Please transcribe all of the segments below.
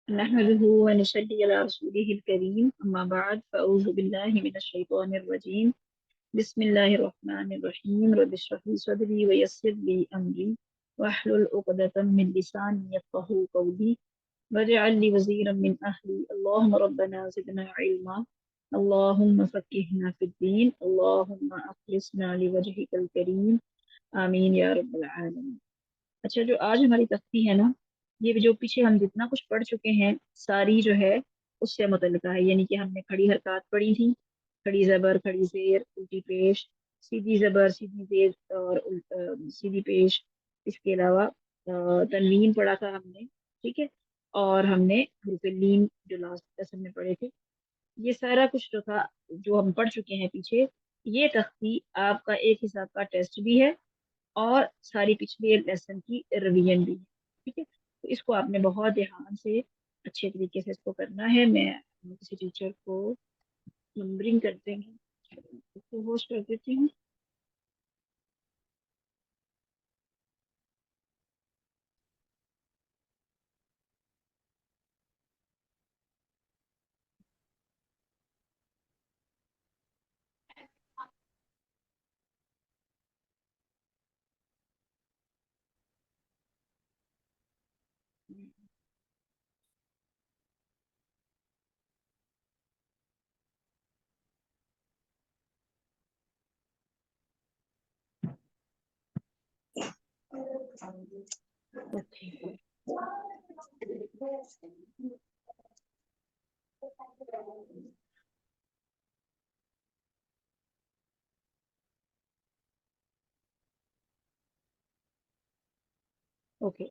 नहमदुहु व नसल्ली अला रसूलिहिल करीम अम्मा बाद फ़अऊज़ु बिल्लाहि मिनश शैतानिर रजीम बिस्मिल्लाहिर रहमानिर रहीम रब्बिश रह ली सदरी व यस्सिर ली अमरी वहलुल उक़दतम मिन लिसानी यफ़क़हू क़ौली वजअल ली वज़ीरम मिन अहली अल्लाहुम्मा रब्बना ज़िदना इल्मा अल्लाहुम्मा फ़क़्हिना फ़िद्दीन अल्लाहुम्मा अख़लिसना लिवजहिकल करीम आमीन या रब्बल आलमीन। अच्छा, जो आज हमारी तख्ती है ना, ये जो पीछे हम जितना कुछ पढ़ चुके हैं सारी जो है उससे मुतल्लिका है। यानी कि हमने खड़ी हरकत पढ़ी थी, खड़ी जबर, खड़ी जेर, उल्टी पेश, सीधी जबर, सीधी जेर और सीधी पेश। इसके अलावा तनवीन पढ़ा था हमने, ठीक है। और हमने हरूफ लीम जो लास्ट लेसन में पढ़े थे, ये सारा कुछ जो था जो हम पढ़ चुके हैं पीछे। ये तख्ती आपका एक हिसाब का टेस्ट भी है और सारी पिछले लेसन की रिवीजन भी है, ठीक है। तो इसको आपने बहुत ध्यान से अच्छे तरीके से इसको करना है। मैं किसी टीचर को नंबरिंग कर देंगे, इसको होस्ट कर देती हूँ। Okay, okay.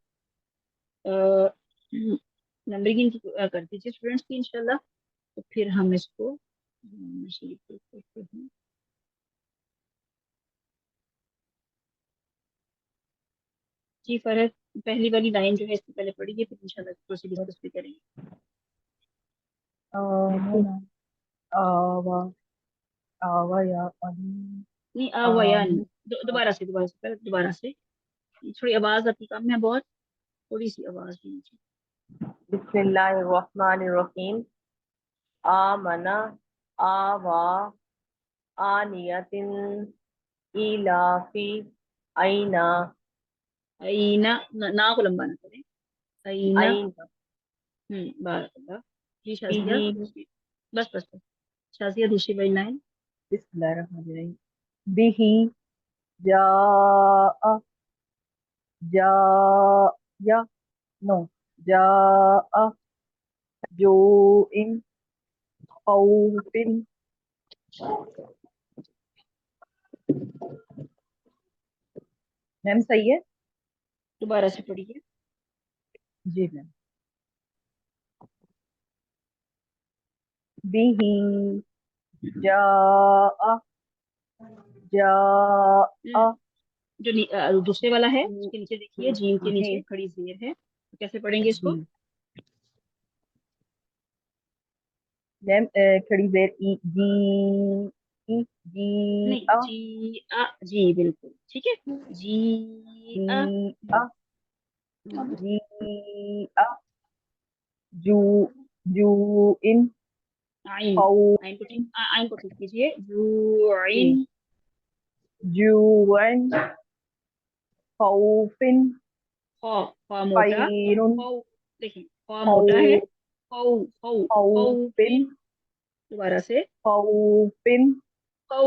नंबरिंग कर दीजिए स्टूडेंट्स की इंशाल्लाह। तो फिर हम इसको शीट पे करते हैं। जी फरहत, पहली वाली लाइन जो है इससे पहले पढ़िए, फिर इंशाल्लाह थोड़ी सी डिस्कस भी करेंगे। आमना आवा आवा या अली नहीं या नहीं, आम दोबारा से थोड़ी आवाज आपकी कम है बहुत, थोड़ी सी आवाज दीजिए। बिस्मिल्लाहिर्रहमानिर्रहीम आमना आवा आनियतिन इलाफी आइना अईना, ना को लंबा ना करें। अईना। आइना बारकाल्लाह। जी शाजिया, बिही बस शाजिया दूसरी वाली लाइन। बिस्मिल्लाहिर्रहमानिर्रहीम बिही जा जा या नो जा जो इन खौफिन मैम सही है दोबारा से पढ़िए। जी मैम बिही जा जा दूसरे वाला है उसके नीचे देखिए, जीम के नीचे जी खड़ी जेर है, तो कैसे पढ़ेंगे इसको? जी मैम खड़ी देर ई जी जी नहीं, जी बिल्कुल ठीक है। जी जी जी आ जू जू इन आइन, खौफिन आइन को ठीक कीजिए। जूइन। जी जुवन खौफिन खौ, खौ मोटा। खैरुन खौ, देखिए खौ खौ मोटा है। खौ, खौ, खौ खौफिन फिन। दोबारा से। खौफिन खौ,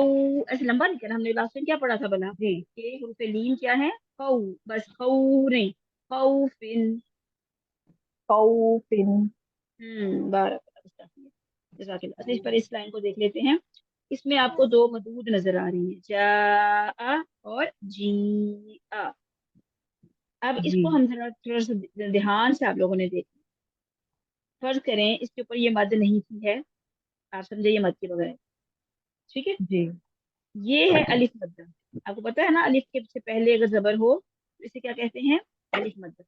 ऐसे लंबा नहीं करना, हमने लास्ट में क्या पढ़ा था भला? जी के हुरूफ लीन क्या है? खौ, बस खौ नहीं, खौ फिन। खौफिन बारह। जज़ाकिल्लाह। अच्छा, इस पर इस लाइन को देख लेते हैं। इसमें आपको दो मदूद नजर आ रही है, जा और जी आ। अब जी इसको हम जरा थोड़ा सा ध्यान से आप लोगों ने देख, फर्ज करें इसके ऊपर ये मद नहीं की है, आप समझे, ये मद के बगैर, ठीक है। जी ये है अलिफ मद्दा। आपको पता है ना, अलिफ के से पहले अगर जबर हो तो इसे क्या कहते हैं? अलिफ मद्दा।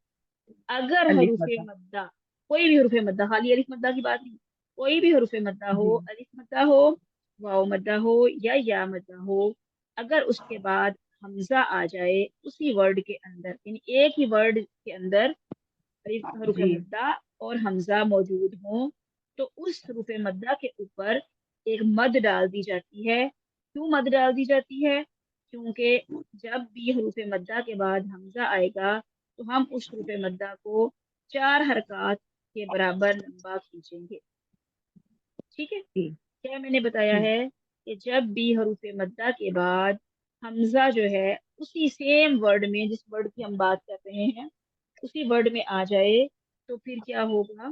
अगर अलिफ हरूफे बता मद्दा, कोई भी हरूफे मद्दा, खाली अलिफ मद्दा की बात नहीं, कोई भी हरूफे मद्दा हो, जी अलिफ मद्दा हो, वाव मद्दा हो या मद्दा हो, अगर उसके बाद हमजा आ जाए उसी वर्ड के अंदर, यानी एक ही वर्ड के अंदर अलिफ हरूफे जी मद्दा اور حمزہ موجود ہوں تو اس حروف مدہ کے اوپر ایک مد ڈال دی جاتی ہے. کیوں مد ڈال دی جاتی ہے؟ کیونکہ جب بھی حروف مدہ کے بعد حمزہ آئے گا تو ہم اس حروف مدہ کو 4 حرکات کے برابر لمبا کھینچیں گے. ٹھیک ہے. جی کیا میں نے بتایا جی ہے کہ جب بھی حروف مدہ کے بعد حمزہ جو ہے اسی سیم ورڈ میں جس ورڈ کی ہم بات کر رہے ہیں اسی ورڈ میں آ جائے تو پھر کیا ہوگا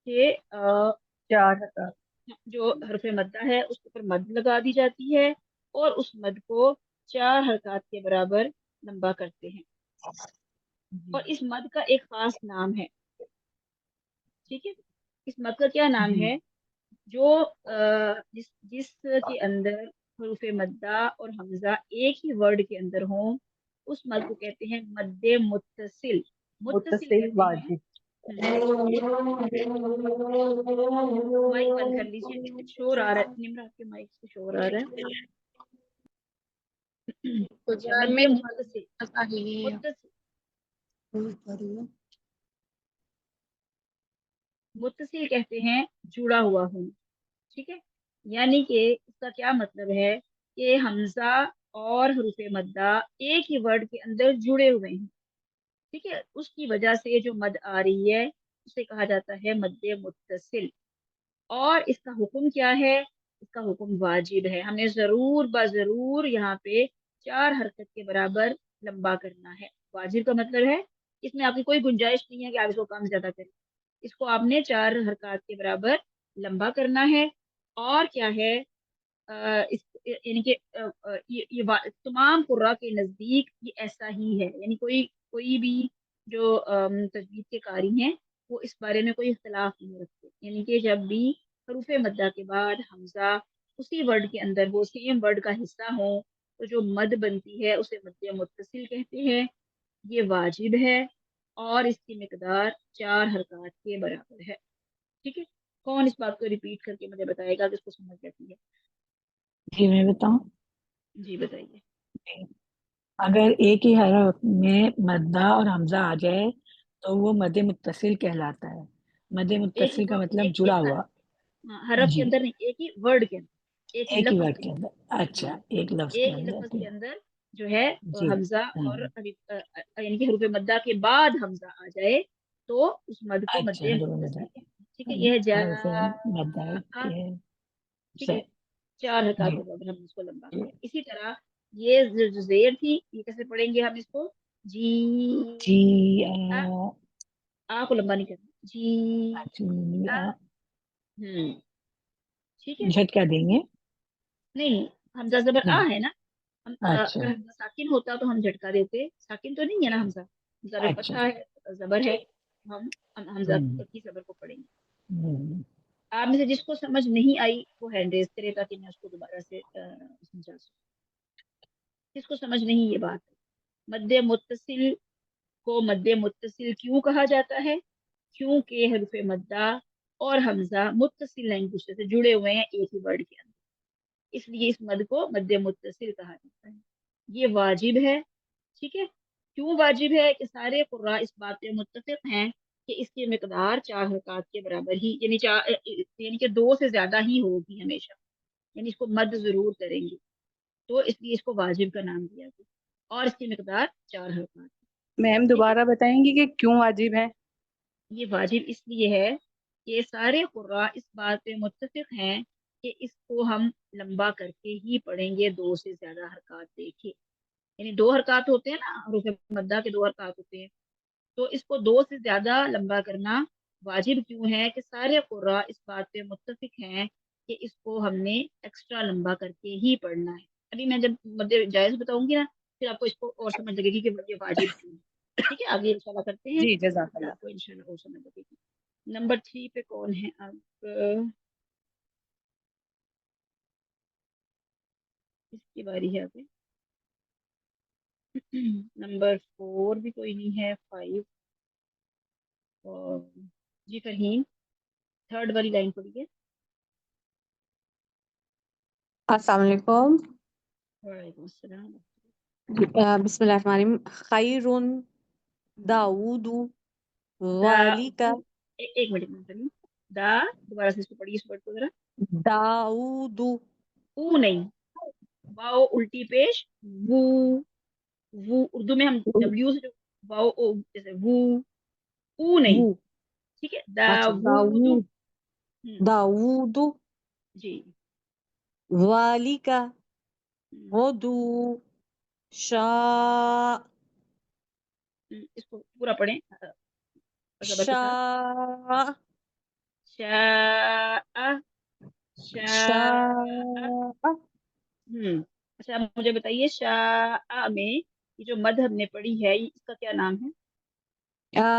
کہ 4 حرکات. جو حرف مدہ ہے اس کے اوپر مد لگا دی جاتی ہے اور اس مد کو 4 حرکات کے برابر لمبا کرتے ہیں. جی اور اس مد کا ایک خاص نام ہے. ٹھیک ہے. اس مد کا کیا نام جی ہے؟ جو جس کے اندر حروف مدہ اور حمزہ ایک ہی ورڈ کے اندر ہوں اس مد کو کہتے ہیں مد متصل. متصل متصل کہتے ہیں. واجب. مائک بند کر لیجیے، شور آ رہا ہے. نمرا آپ کے مائک سے شور آ رہا ہے. اچھا مد متصل. متصل متصل کہتے ہیں جڑا ہوا ہوں. ٹھیک ہے. یعنی کہ اس کا کیا مطلب ہے کہ حمزہ اور حروف مدہ ایک ہی ورڈ کے اندر جڑے ہوئے ہیں. ٹھیک ہے. اس کی وجہ سے جو مد آ رہی ہے اسے کہا جاتا ہے مد متصل. اور اس کا حکم کیا ہے؟ اس کا حکم واجب ہے. ہمیں ضرور ضرور یہاں پہ 4 حرکت کے برابر لمبا کرنا ہے. واجب کا مطلب ہے اس میں آپ کی کوئی گنجائش نہیں ہے کہ آپ اس کو کم زیادہ کریں. اس کو آپ نے 4 حرکات کے برابر لمبا کرنا ہے. اور کیا ہے یعنی کہ یہ تمام قرآ کے نزدیک یہ ایسا ہی ہے. یعنی کوئی بھی جو تجوید کے قاری ہیں وہ اس بارے میں کوئی اختلاف نہیں رکھتے. یعنی کہ جب بھی حروف مدہ کے بعد حمزہ اسی ورڈ کے اندر وہ سیم ورڈ کا حصہ ہو تو جو مد بنتی ہے اسے مد متصل کہتے ہیں. یہ واجب ہے اور اس کی مقدار 4 حرکات کے برابر ہے. ٹھیک ہے. کون اس بات کو ریپیٹ کر کے مجھے بتائے گا کہ اس کو سمجھ جاتی ہے؟ جی میں بتاؤں. جی بتائیے. اگر ایک ہی حرف میں مدہ اور حمزہ آ جائے تو وہ مد متصل کہلاتا ہے. مد ایک متصل کا مطلب ایک جڑا ایک ہوا. حرف کے جی اندر نہیں، ایک ہی ورڈ کے اندر، ایک ہی ایک ہی لفظ ورڈ کے کے اندر. اندر. اچھا ایک لفظ کے ایک ہی اندر. لفظ کے اندر جو ہے جی حمزہ اور یعنی کہ حروف مدہ کے بعد حمزہ آ جائے تو اس مد کو مد اچھا حروف متصل مدہ کہتے ہیں. ٹھیک ہے. یہ ہے جا. حروف مدہ کے ٹھیک ہے. سے. 4 حرکات جی کے بعد ہم اس کو لمبا جی کریں. اسی طرح یہ جو زیر تھی یہ کیسے پڑھیں گے ہم اس کو؟ جی جی کو لمبا نہیں کرنا. جی جی ٹھیک ہے. جھٹکا دیں گے. نہیں حمزہ زبر آ نہیں. ہے نا. اچھا اگر حمزہ ساکن ہوتا تو ہم جھٹکا دیتے. ساکن تو نہیں ہے نا حمزہ. زبر اچھا. فتحہ ہے، زبر ہے. ہم حمزہ ہم، کی زبر کو پڑھیں گے. ہم، آپ میں سے جس کو سمجھ نہیں آئی وہ ہینڈ ریز کرے تاکہ میں اس کو دوبارہ سے سمجھا سکوں. جس کو سمجھ نہیں یہ بات ہے. مد متصل کو مد متصل کیوں کہا جاتا ہے؟ کیونکہ حرف مدہ اور حمزہ متصل ہیں، ایک دوسرے سے جڑے ہوئے ہیں ایک ہی ورڈ کے اندر. اس لیے اس مد کو مد متصل کہا جاتا ہے. یہ واجب ہے. ٹھیک ہے. کیوں واجب ہے؟ کہ سارے قراء اس بات پہ متفق ہیں کہ اس کی مقدار 4 حرکات کے برابر ہی یعنی کہ 2 سے زیادہ ہی ہوگی ہمیشہ. یعنی اس کو مد ضرور کریں گے تو اس لیے اس کو واجب کا نام دیا گیا اور اس کی مقدار 4 حرکات. میم ٹھیک ہے. دوبارہ بتائیں گی کہ کیوں واجب ہے؟ یہ واجب اس لیے ہے کہ سارے قراء اس بات پہ متفق ہیں کہ اس کو ہم لمبا کر کے ہی پڑھیں گے 2 سے زیادہ حرکات دیکھے. یعنی 2 حرکات ہوتے ہیں نا حروف مدہ کے 2 حرکات ہوتے ہیں تو اس کو 2 سے زیادہ لمبا کرنا واجب کیوں ہے کہ سارے قراء اس بات پہ متفق ہیں کہ اس کو ہم نے ایکسٹرا لمبا کر کے ہی پڑھنا ہے. ابھی میں جب مد جائز بتاؤں گی نا پھر آپ کو اس کو اور سمجھ لگے گی کہ یہ واجب کیوں ہے. ٹھیک ہے. آگے انشاءاللہ کرتے ہیں جی جزاک پھر اللہ. آپ کو انشاءاللہ اور سمجھ لگے گی. نمبر 3 پہ کون ہے آپ؟ اس کی باری ہے ابھی. نمبر 4 بھی کوئی نہیں ہے. 5 اور جی فرحین 3rd والی لائن پڑھیے. السلام علیکم. وعلیکم السلام. بسم اللہ الرحمن الرحیم. خیر داؤد ذالک एक मिनट में करिए। दा, दोबारा से इसको पढ़िए, इस वर्ड को जरा। दाऊदु ऊ नहीं, वाओ उल्टी पेश, वू। वू उर्दू में हम डब्ल्यू से जो वाओ ओ जैसे वू, ऊ नहीं, वू ठीक है, अच्छा दावूदु। दाऊदु जी। वालिका हम्म, गुदु शा इसको पूरा पढ़ें जबर के शा साथ। शाह, शा शाह। अच्छा, अब मुझे बताइए, शाह में ये जो मद हमने पढ़ी है, इसका क्या नाम है?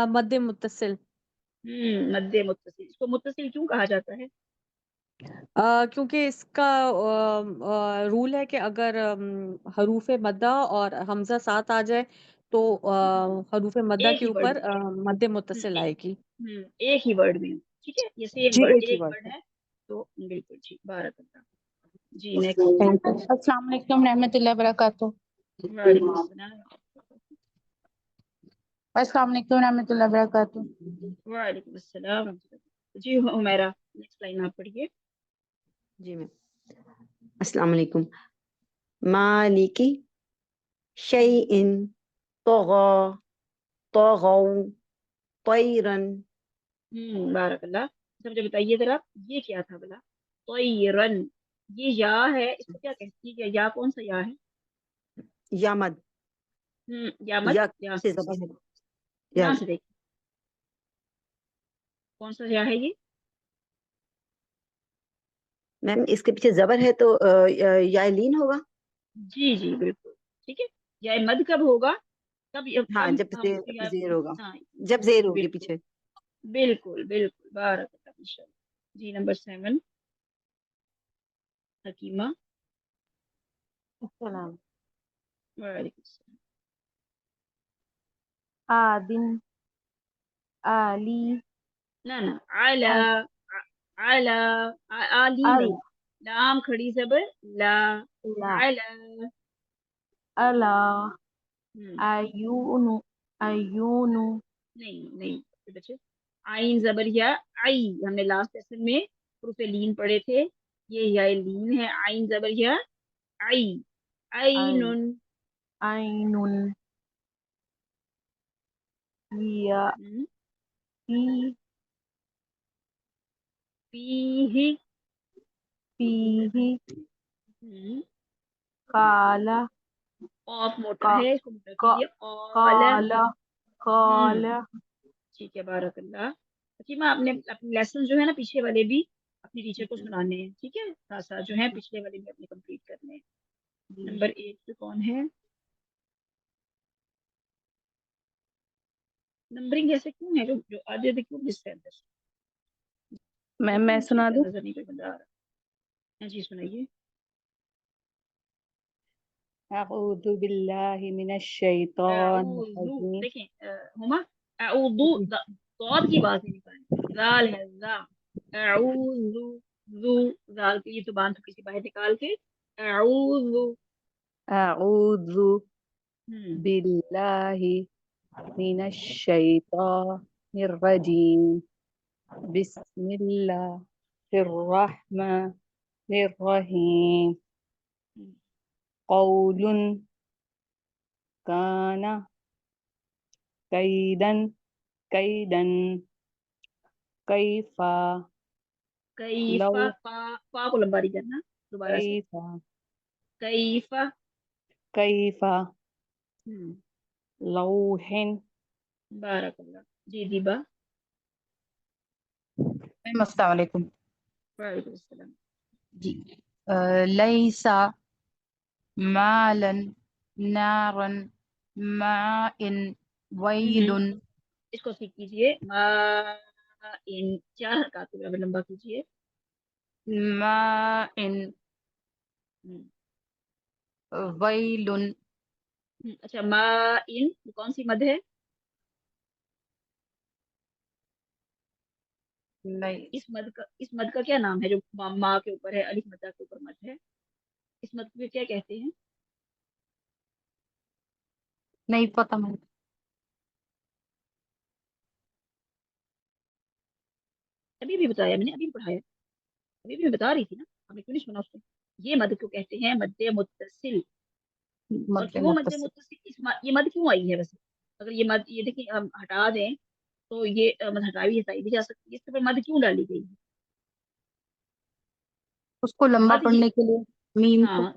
मद्द मुत्तसिल मद्दे मुत्तसिल। इसको मुत्तसिल क्यों कहा जाता है? क्योंकि इसका रूल है कि अगर हरूफ मद्दा और हमजा साथ आ जाए तो हरूफ मद्दा एक के ही वर्ड ऊपर में। मद्द मुत्तसिल आएगी। एक ही वर्ड में, ठीक है, ये सेम जी वर्ड, एक ही एक वर्ड वर्ड है। है। तो बिल्कुल ठीक, बारक अल्लाह। जी नेक्स्ट। Thank you. अस्सलाम वालेकुम रहमतुल्लाहि व बरकातुहू। वालेकुम अस्सलाम। अस्सलाम वालेकुम रहमतुल्लाहि व बरकातुहू। वालेकुम अस्सलाम। जी हुमैरा, नेक्स्ट लाइन आप पढ़िए। जी मैम। अस्सलाम वालेकुम। मालिकी शैइन तगा तगौ तैरन। बारक अल्लाह। अच्छा, मुझे बताइए जरा, ये क्या था भला? तयरन, ये या है, इसको क्या कहती है? या कौन सा या है? यामद या मत, या ध्यान से से जबर है। या ध्यान से देखिए, कौन सा या है ये? मैम इसके पीछे जबर है तो या लीन होगा। जी जी बिल्कुल, ठीक है। या मद कब होगा? कब हाँ कब जब हम इसको या, जेर होगा, हाँ, जब जी जेर होगी बिल्कुल पीछे। बिल्कुल बिल्कुल, बारक अल्लाह इंशाल्लाह। जी नंबर 7, हकीमा। अस्सलाम। वालेकुम सलाम। आदिन आली ना ना, आला, अल आला, आली अल नहीं, लाम खड़ी जबर, ला, ला आला। अला हम्म, अयूनु अयूनु नहीं नहीं बच्चे, आइन जबर या, आई हमने लास्ट लेसन में प्रूफ लीन पढ़े थे, ये या लीन है, आइन जबर या, आई, आई आइनुन। आइनुन या हम्म, फी फीही। फीही हम्म, काला ऑफ मोटा का है, इसको मोटा का कीजिए, ऑल। काला हम्म, काला ठीक है, बारकल्लाह। फकीमा, आपने अपने लेसन जो है ना पीछे वाले भी अपनी टीचर को सुनाने हैं, ठीक है, साथ साथ जो है पिछले वाले भी अपने कंप्लीट करने हैं। नंबर 8 पे कौन है? नंबरिंग ऐसे क्यों है, जो जो आधे आधे क्यों मिस है अंदर से? मैं ठीक सुना है, दूं। नजर नहीं कोई बंदा आ रहा है। जी सुनाइए। अऊज़ु बिल्लाहि मिनश शैतानिर अऊज़ु, रजीम। देखें हुमा, अऊज़ु, दौद की बात नहीं निकालनी, जाल है जा, अऊज़ु, जू, जाल के लिए तो बांध थोड़ी सी बाहर निकाल के, अऊज़ु। अऊज़ु हम्म, बिल्लाहि मिनश शैतानिर रजीम। बिस्मिल्लाहिर रहमानिर रहीम। हम्म, कौलुन काना कैदन कैदन कैफा लौ कैफा, फा को लंबा नहीं करना, दोबारा से, कैफा कैफा। कैफा हम्म, लौहिन। बारकल्लाह। जी दीबा। मैम अस्सलाम वालेकुम। वालेकुम अस्सलाम। जी लैसा मालन नारन माइन हम्म, वैलुन। इसको ठीक कीजिए, मा, इन, चार हरकत को बराबर लंबा कीजिए। माइन हम्म, वैलुन। अच्छा, मा इन कौन सी मद है? नहीं इस मद का क्या नाम है, जो माँ के ऊपर है, अलिफ मद्दा के ऊपर मद है, इस मद को क्या कहते हैं? नहीं पता मुझे। अभी भी बताया मैंने, अभी भी पढ़ाया, अभी भी मैं बता रही थी ना, आपने क्यों नहीं सुना उसको? ये मद को कहते हैं मद्दे मुत्तसिल। और मद्दे क्यों मद्दे मुत्तसिल। मुत्तसिल, ये मद क्यों आई है वैसे? अगर ये मद, ये देखिए हम हटा दें तो ये मद हटाई भी जा सकती है, इसके ऊपर मद क्यों डाली गई है? उसको लंबा मद ये, पढ़ने के लिए, मीम को। हाँ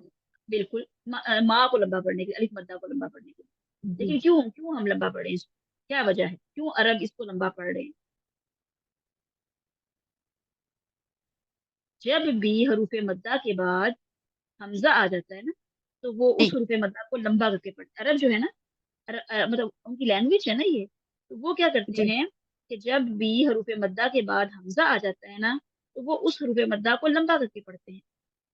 बिल्कुल, माँ को लंबा पढ़ने के लिए, अलिफ मद्दा को लंबा पढ़ने के लिए। जी लेकिन क्यों क्यों हम लंबा पढ़े इसको? क्या वजह है, क्यों अरब इसको लंबा पढ़ रहे हैं? जब भी हरूफ मद्दा के बाद हमजा आ जाता है ना, तो वो उस जी हरूफ मद्दा को लंबा करके पढ़ते हैं। अरब जो है ना, मतलब उनकी लैंग्वेज है ना ये, तो वो क्या करते जी। हैं कि जब भी हरूफ मद्दा के बाद हमजा आ जाता है ना, तो वो उस हरूफ मद्दा को लंबा करके पढ़ते हैं।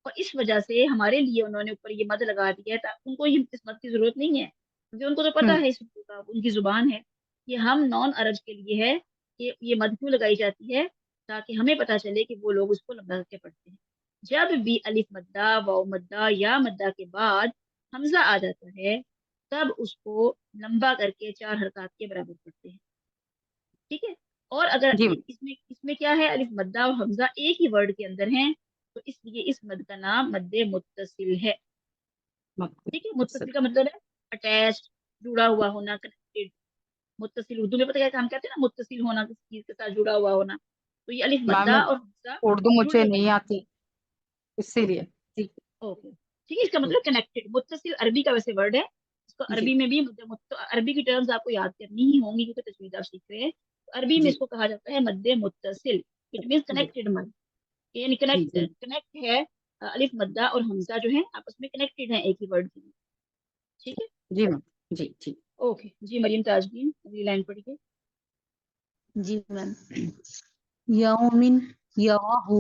और इस वजह से हमारे लिए उन्होंने ऊपर ये मद लगा दिया है, उनको ये इस मद की जरूरत नहीं है, क्योंकि उनको तो पता हम्म। है इस का, उनकी जुबान है। ये हम नॉन अरब के लिए है कि ये मद क्यों लगाई जाती है, ताकि हमें पता चले कि वो लोग उसको लंबा करके पढ़ते हैं। जब भी अलिफ मद्दा, वाव मद्दा या मद्दा के बाद हमजा आ जाता है, तब उसको लंबा करके 4 हरकत के बराबर पढ़ते हैं। ठीक है। और अगर जी इसमें इसमें क्या है, अलिफ मद्दा और हमजा एक ही वर्ड के अंदर हैं, तो इसलिए इस मद का नाम मद्दे मुत्तसिल है। ठीक है, मुत्तसिल। मुत्तसिल का मतलब है अटैच, जुड़ा हुआ होना, कनेक्टेड। मुत्तसिल उर्दू में पता है क्या हम कहते हैं ना, मुत्तसिल होना, किसी चीज के साथ जुड़ा हुआ होना। तो ये अलिफ मैम मद्दा और हमजा उर्दू मुझे जुड़े हुए नहीं हैं। आती, इसीलिए। जी ओके, ठीक है, इसका मतलब कनेक्टेड। मुत्तसिल अरबी का वैसे वर्ड है, इसको जी अरबी में भी तो अरबी की टर्म्स आपको याद करनी ही होंगी क्योंकि तजवीज आप सीख रहे हैं। तो अरबी में जी इसको कहा जाता है मद्दे मुत्तसिल। इट मीन्स जी कनेक्टेड मद, यानी जी कनेक्ट जी कनेक्ट है। अलिफ मद्दा और हमजा जो है आपस में कनेक्टेड है एक ही वर्ड के लिए। ठीक है। जी मैम। जी जी। ओके जी, मरियम ताजदीन अगली लाइन पढ़िए। जी मैम। यौमिन यराहु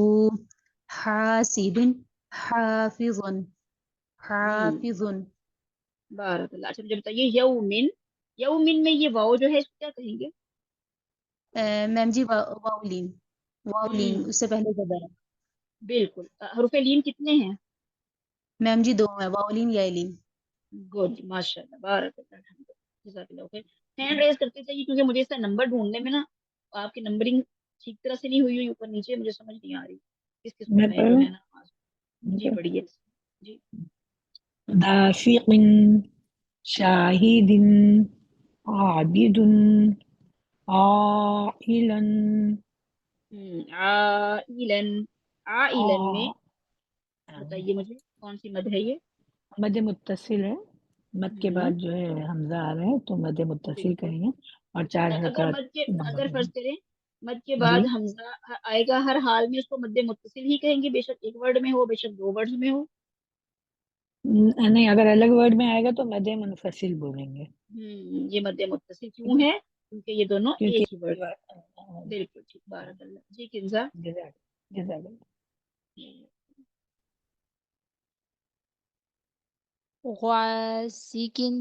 हासिदुन हाफिजुन हम्म, हाफिजुन। बारकल्लाह। अच्छा मुझे बताइए, यौमिन, यौमिन में ये वाव जो है इसको क्या कहेंगे? मैम जी वाउलीन, वाउलीन हम्म, उससे पहले जबर है। बिल्कुल। हरूफ लीन कितने हैं? मैम जी दो है, वाउलीन या लीन। गुड, माशाल्लाह, बारकल्लाह, अल्हम्दुलिल्लाह, जज़ाकल्लाह खैर। हैंड रेज करते जाइए क्योंकि मुझे इसका नंबर ढूंढने में ना, आपकी नंबरिंग ठीक तरह से नहीं हुई हुई ऊपर नीचे, मुझे समझ नहीं आ रही किस किस्म मैं में जो पढ़ूं? है ना। जी बढ़िया जी। दाफिकिन शाहिदिन आबिदुन आइलन आइलन, आइलन में आ बताइए मुझे कौन सी मद है ये? मद मुत्तसिल है। मद के हम्म, बाद जो है हमजा आ रहा है तो मद मुत्तसिल बिल्कुल। कहेंगे और 4 हरकत लंबा अगर फर्ज करेंगे। करें मद के जी बाद हमजा आएगा, हर हाल में उसको मद्दे मुत्तसिल ही कहेंगे, बेशक एक वर्ड में हो बेशक दो वर्ड्स में हो। नहीं, अगर अलग वर्ड में आएगा तो मद मुनफसिल बोलेंगे ये मद्दे मुत्तसिल ठीक क्यों है, है, क्योंकि ये दोनों क्योंकि एक ही वर्ड। बिल्कुल ठीक, बारकल्लाह जी। किंजा जज़ाक जज़ाक गासिकिन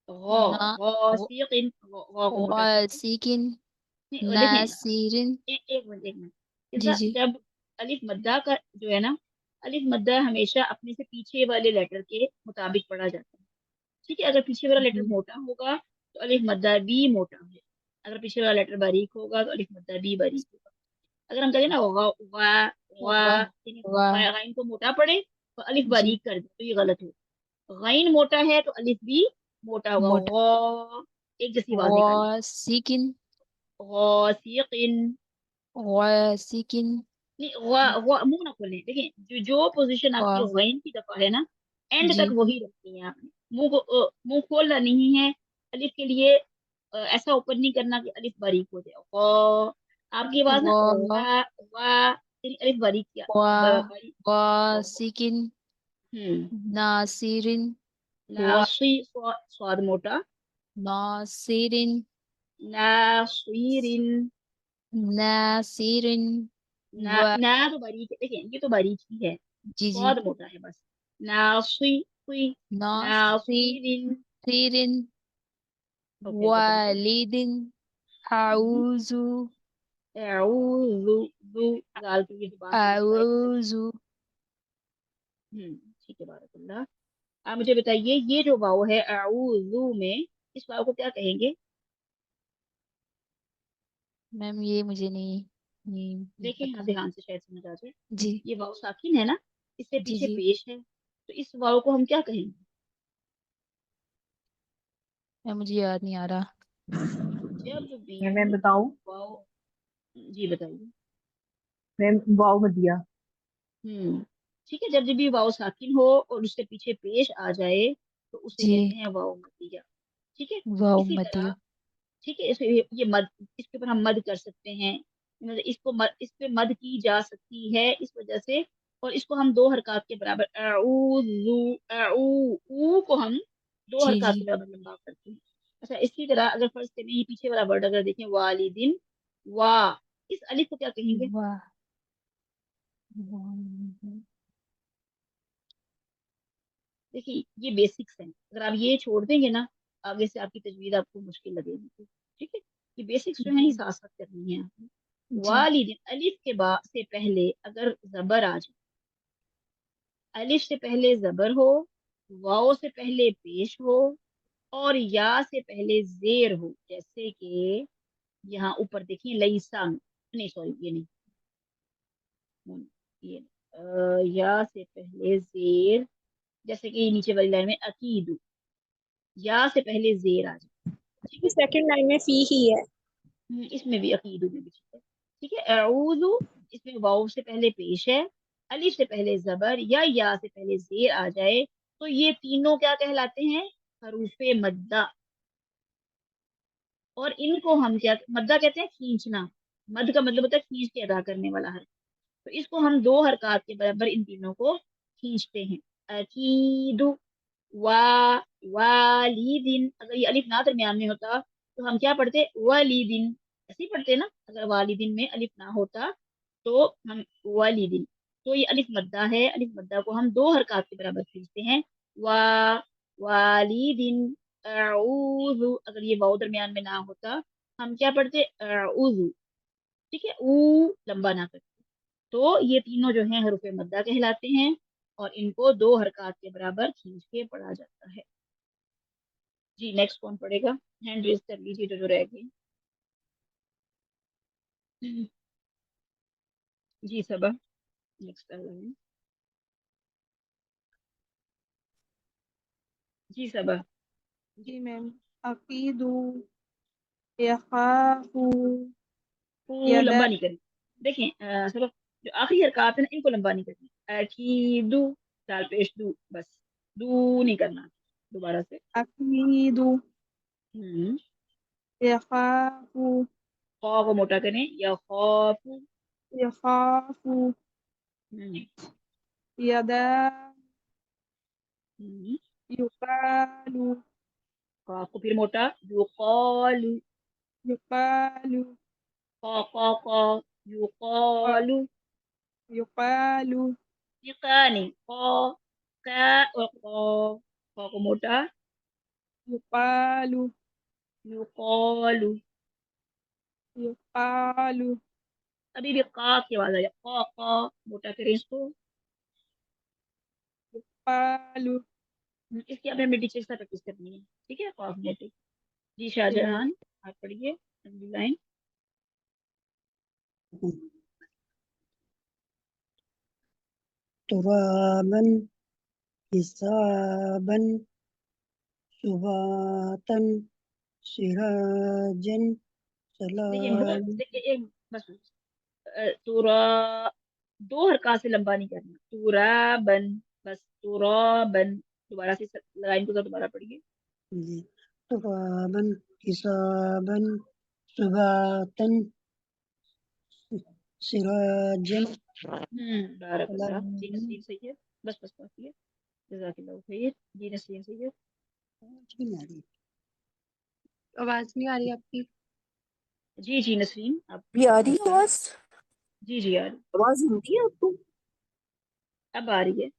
गौ, ना गौसीकिन, गौ को मोटा कीजिए। गासिकिन देखें, नासिरिन। एक मिनट एक मिनट। जी किंजा, जी। जब अलिफ मद्दा का जो है ना, अलिफ मद्दा हमेशा अपने से पीछे वाले लेटर के मुताबिक पढ़ा जाता है। ठीक है, अगर पीछे वाला लेटर जी मोटा होगा तो अलिफ मद्दा भी मोटा है, अगर पीछे वाला लेटर बारीक होगा तो अलिफ मद्दा भी बारीक होगा। अगर हम कहें ना वा वा वा, वाह यानी वाह। गाइन को मोटा पढ़े तो अलिफ जी बारीक कर दे तो ये गलत होगा। गाइन मोटा है तो अलिफ भी मोटा होगा। मोटा। गौ, एक जैसी आवाज निकालिए। गासिकिन गौसीकिन, गासिकिन। नहीं मुंह ना खोलें, देखिए जो पोजीशन आपकी वाह। गैन की दफा है ना, एंड जी तक वही रखनी है आपने। मुंह खोलना नहीं है अलिफ के लिए। ऐसा ऊपर नहीं करना कि अलिफ बारीक हो जाए। आपकी आवाज ना वाह वाह वाह, यानी अलिफ बारीक किया, वाह। बारीक। गासिकिन हम्म, नासिरिन। वाह नासी, स्वाद मोटा। नासिरिन नासीरिन, नासिरिन। वाह। ना तो बारीक है, देखिए ये तो बारीक ही है, जी जी। स्वाद मोटा है बस। नासी हुई, नासिरिन नासीरिन। ओके अब बताइए। वालिदिन हम्म, आउजु अऊज़ु, ज़ु, जाल की जुबान से निकाल के लगे। आउजु। ठीक है, बारकल्लाह। आप मुझे बताइए, ये जो वाव है अऊज़ु में, इस वाव को क्या कहेंगे? मैम ये मुझे नहीं। देखें यहाँ ध्यान से शायद समझ आ जाए। जी ये वाव साकिन है ना, इससे जी पीछे जी पेश है, तो इस वाव को हम क्या कहेंगे? मुझे याद नहीं आ रहा। जब भी मैं बताऊं? वाव, जी बताइए। मैम वाव मदिया। ठीक है, जब भी वाव साकिन हो और उससे पीछे पेश आ जाए तो उसे जी कहते हैं वाव मदिया। ठीक है, वाओ इसी मदिया। तरह ठीक है, ये मद, इसके ऊपर हम मद कर सकते हैं, मतलब इस पे मद की जा सकती है इस वजह से। और इसको हम दो हरकत के बराबर ऊ को हम दो जी हरकत जी के बराबर लंबा करते हैं। अच्छा, इसी तरह अगर फर्ज करें ये पीछे वाला वर्ड अगर देखें वालिदिन, वाह, इस अलिफ को क्या कहेंगे? वाह देखिए ये बेसिक्स हैं, अगर आप ये छोड़ देंगे ना, आगे से आपकी तजवीज आपको मुश्किल लगेगी। ठीक है, ये बेसिक्स जो है ये साथ साथ करनी है आपने। जी वालिदिन, अलिफ के बाद से पहले अगर जबर आ जाए, अलिफ से पहले जबर हो, वाओ से पहले पेश हो, और या से पहले जेर हो, जैसे कि यहाँ ऊपर देखिए लईसा, नहीं सॉरी ये नहीं, ये या से पहले जेर, जैसे कि नीचे वाली लाइन में अकीदु, या से पहले जेर आ जाए। ठीक है, सेकंड लाइन में फी ही है। इसमें भी अकीदु में भी ठीक है। ठीक है, अऊज़ु, इसमें वाव से पहले पेश है, अलिफ से पहले जबर या से पहले जेर आ जाए, तो ये तीनों क्या कहलाते हैं? हरूफे मद्दा। और इनको हम क्या मद्दा कहते हैं? खींचना। मद का मतलब होता है खींच के अदा करने वाला हरफ। तो इसको हम दो हरकत के बराबर इन तीनों को खींचते हैं। अकीदु, वा, वालिदिन, अगर ये अलिफ ना दरमियान में होता तो हम क्या पढ़ते? वालिदिन, ऐसे ही पढ़ते ना। अगर वालिदिन में अलिफ ना होता तो हम वालिदिन। तो ये अलिफ मद्दा है, अलिफ मद्दा को हम दो हरकत के बराबर खींचते हैं। वा, वालिदिन, अऊज़ु, अगर ये वाव दरमियान में ना होता हम क्या पढ़ते? अऊज़ु। ठीक है, ऊ लंबा ना करते। तो ये तीनों जो हैं हरूफ मद्दा कहलाते हैं, और इनको दो हरकत के बराबर खींच के पढ़ा जाता है। जी नेक्स्ट कौन पढ़ेगा? हैंड रेज कर लीजिए जो जो रह गए। जी सबा नेक्स्ट कर रहे हैं। जी सबा। जी मैम। अकीदु, यखाफु, लंबा यदा। नहीं करें। देखें सबा, जो आखिरी हरकत है ना इनको लंबा नहीं करना। अकीदु, दाल पेश दू, बस दू नहीं करना। दोबारा से। अकीदु, हम्म यखाफु, खौ को मोटा करें, या खौफु। यखाफु, हम्म यदा, हम्म, युकालु, खौ को फिर मोटा, युकालु। युकालु, खौ युकालु। युकालु, का नहीं, खौ, का और खौ को मोटा, युकालु, युकालु। युकालु, अभी भी का की आवाज आ जाए, खौ मोटा करें इसको। युकालु। इसकी आपने अपने टीचर के साथ प्रैक्टिस करनी है। ठीक है, खौफ मोटे। जी जी मैम। शाहजहान, आप पढ़िए अगली लाइन। तुराबन हिसाबन सुबातन सिराजन देखिए बहुत, सलाल। देखिए एक बस, तुरा दो हरकत से लंबा नहीं करना। तुराबन, बस तुराबन। दोबारा से लाइन को दोबारा पढ़िए। जी, तुराबन हिसाबन सुबातन सिराजन बारकल्लाह। जी सलाल। नसीब सही है, बस काफी है। जज़ाकल्लाहु खैर। जी नसीब सही है। आवाज नहीं आ रही आपकी। जी नसरीन आप। भी आ रही है आवाज? जी आ रही, आवाज हिंदी है आपको? अब आ रही है।